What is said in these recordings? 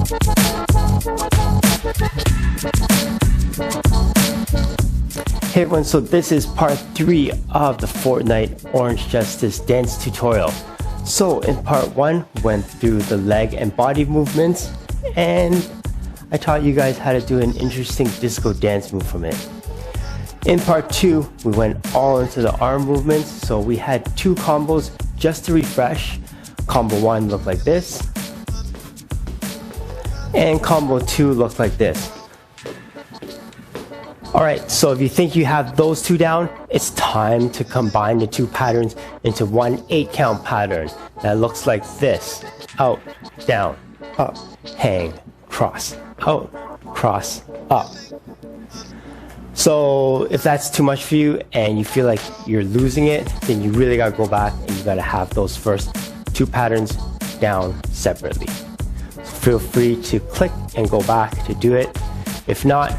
Hey everyone, so this is part 3 of the Fortnite Orange Justice dance tutorial. So in part 1, went through the leg and body movements, and I taught you guys how to do an interesting disco dance move from it. In part 2, we went all into the arm movements, so we had 2 combos just to refresh. Combo 1 looked like this, and combo 2 looked like this. Alright, so if you think you have those 2 down, it's time to combine the 2 patterns into one 8-count pattern that looks like this. Out, down, up, hang, cross, out, cross, up. So if that's too much for you and you feel like you're losing it, then you really gotta go back and you gotta have those first 2 patterns down separately. So feel free to click and go back to do it. If not,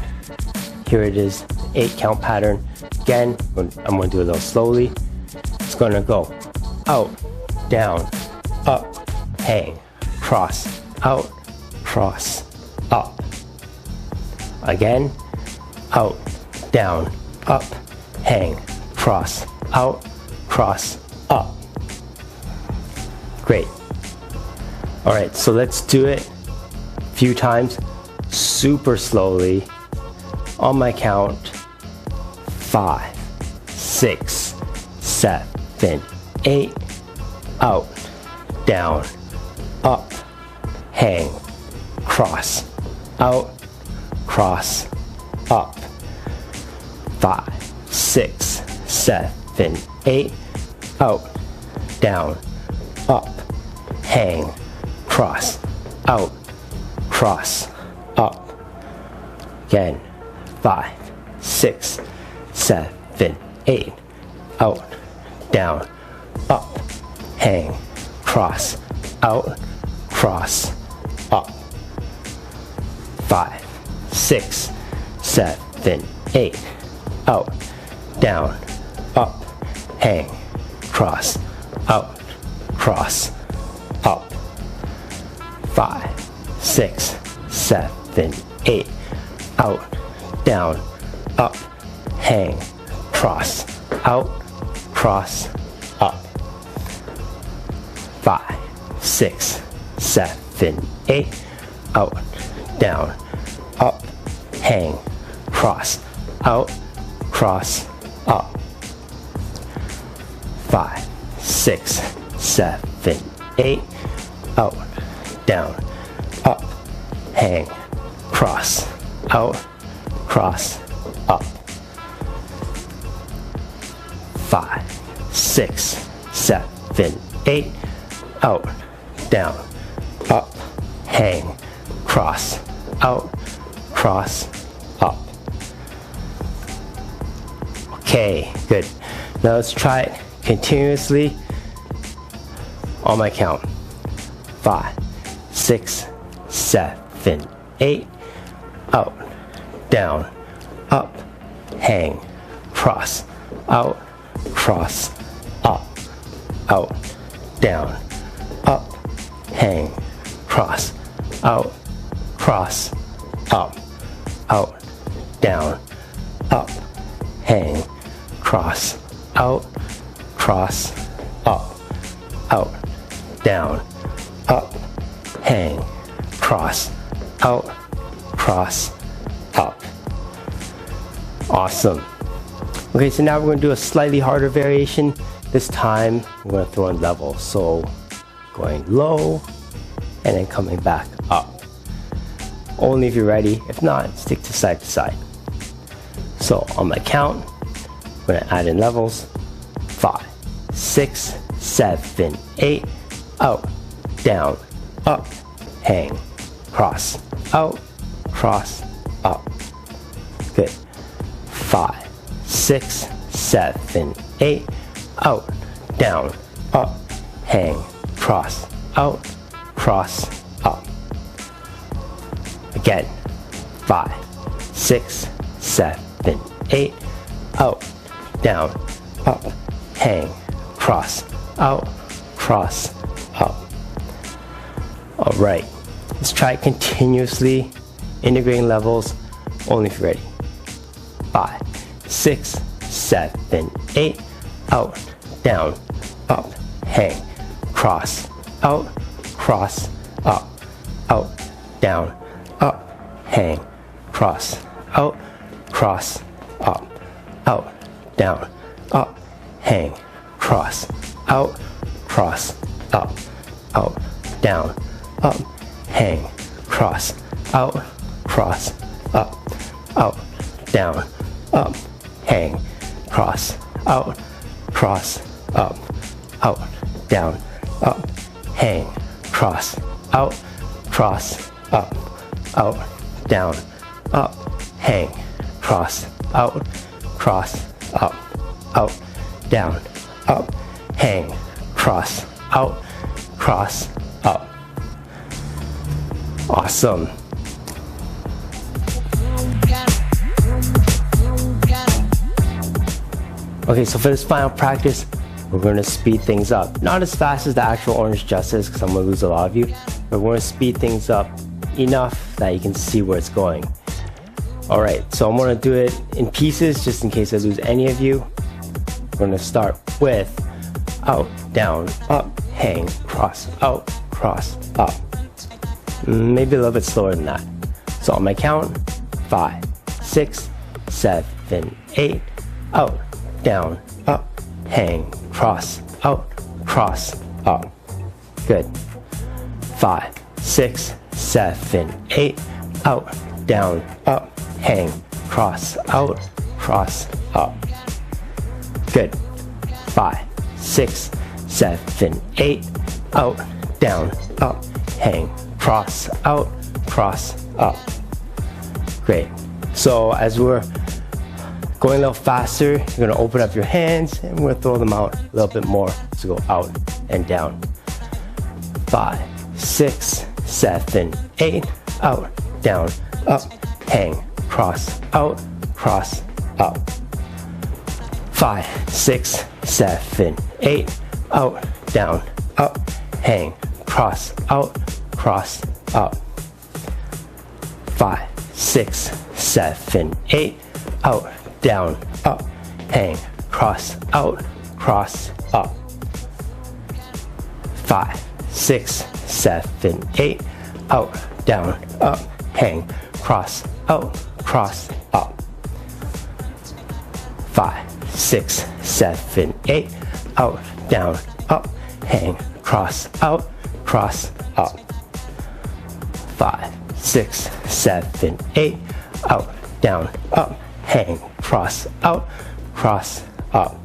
here it is, 8-count pattern. Again, I'm going to do it a little slowly. It's going to go out, down, up, hang, cross, out, cross, up. Again, out, down, up, hang, cross, out, cross, up. Great. Alright, so let's do it a few times, super slowly. On my count, 5, 6, 7, 8, out, down, up, hang, cross, out, cross, up. 5, 6, 7, 8, out, down, up, hang, cross, out, cross, up. Again. 5, 6, 7, 8, out, down, up, hang, cross, out, cross, up. 5, 6, 7, 8, out, down, up, hang, cross, out, cross, up. 5, 6, 7, 8, out, down, up, hang, cross, out, cross, up. 5, 6, 7, 8, out, down, up, hang, cross, out, cross, up. 5, 6, 7, 8, out, down, up, hang, cross, out, cross, up. 5, 6, 7, 8, out, down, up, hang, cross, out, cross, up. Okay, good. Now let's try it continuously on my count. 5, 6, 7, 8, out, down, up, hang, cross, out, cross, up, out, down, up, hang, cross, out, cross, up, out, down, up, hang, cross, out, cross, up, out, down, up, hang, cross, out, cross, up. Awesome. Okay, so now we're going to do a slightly harder variation. This time we're going to throw in levels. So going low and then coming back up. Only if you're ready. If not, stick to side. So on my count, I'm going to add in levels. 5, 6, 7, 8, out, down, up, hang, cross, out, cross, up. Good. 5, 6, 7, 8, out, down, up, hang, cross, out, cross, up. Again. 5, 6, 7, 8, out, down, up, hang, cross, out, cross, up. Alright, Let's try it continuously, integrating levels, only if you're ready. 5, 6, 7, 8, out, down, up, hang, cross, out, cross, up, down, up, hang, cross, out, cross, up, down, up, hang, cross, out, cross, up, down, up, hang, cross, out, cross, up, down, up, hang, cross, out, cross, up, down, up, hang, cross, out, cross, up, down, up, hang, cross, out, cross, up, down, up, hang, cross, out, cross, up. Awesome. Okay, so for this final practice, we're going to speed things up. Not as fast as the actual Orange Justice, because I'm going to lose a lot of you, but we're going to speed things up enough that you can see where it's going. Alright, so I'm going to do it in pieces just in case I lose any of you. We're going to start with out, down, up, hang, cross, out, cross, up. Maybe a little bit slower than that. So on my count, 5, 6, 7, 8, out, down, up, hang, cross, out, cross, up. Good. 5, 6, 7, 8, out, down, up, hang, cross, out, cross, up. Good. 5, 6, 7, 8, out, down, up, hang, cross, out, cross, up. Great. So as we're going a little faster, you're going to open up your hands and we're going to throw them out a little bit more to go out and down. 5, 6, 7, 8, out, down, up, hang, cross, out, cross, up. 5, 6, 7, 8, out, down, up, hang, cross, out, cross, up. 5, 6, 7, 8, out, down, up, hang, cross, out, cross, up. 5, 6, 7, 8, out, down, up, hang, cross, out, cross, up. 5, 6, 7, 8, out, down, up, hang, cross, out, cross, up. 5, 6, 7, 8, out, down, up, hang, cross, out, cross, up.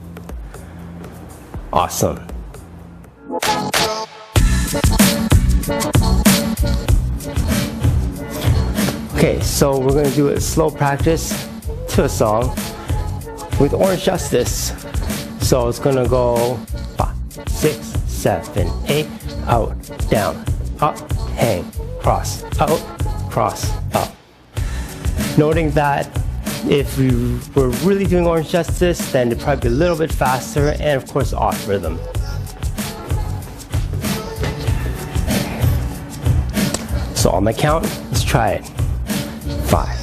Awesome. Okay, so we're going to do a slow practice to a song with Orange Justice. So it's going to go 5, 6, 7, 8, out, down, up, hang, cross, out, cross, up. Noting that if we were really doing Orange Justice, then it'd probably be a little bit faster and of course off rhythm. So on my count, let's try it. 5,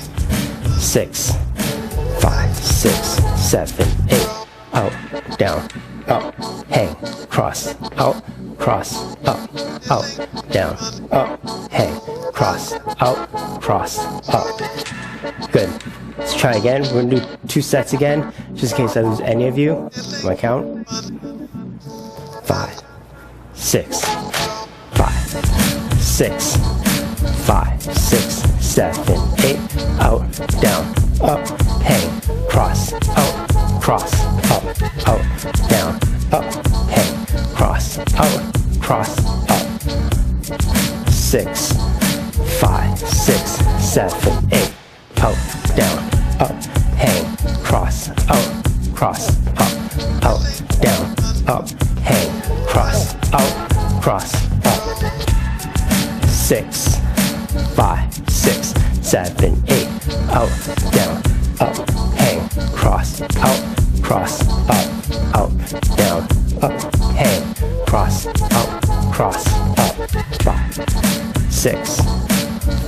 6, 5, 6, 7, 8, out, down, up, hang, cross, out, cross, up, down, up, hang, cross, out, cross, up. Good. Let's try again. We're gonna do 2 sets again, just in case I lose any of you. On my count. 5, 6, 5, 6, 5, 6, 7, 8, out, down, up, hang, cross, out, cross, up, down, up, hang, cross, out, cross, up. 6, 5, 6, 7, 8, out, down, up, hang, cross, out, down, up, hang, cross, out, cross, up. 6, 5, 6, 7, 8, out, down, up, hang, cross, out, down, up, hang, cross, up. 5, 6,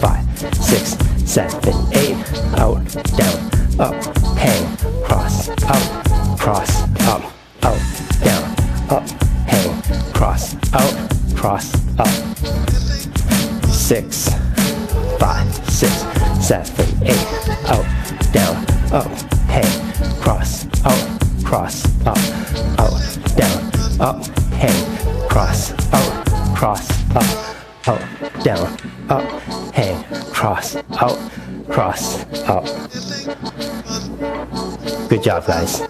5, 6, 7, 8, out, down, up, hang, cross, out, up, down, up, hang, cross, up, 6, 5, 6, 7, 8, out, down, up, hang, cross, up, down, up, hang, cross, up, down, up, hang, cross, out. Good job, guys.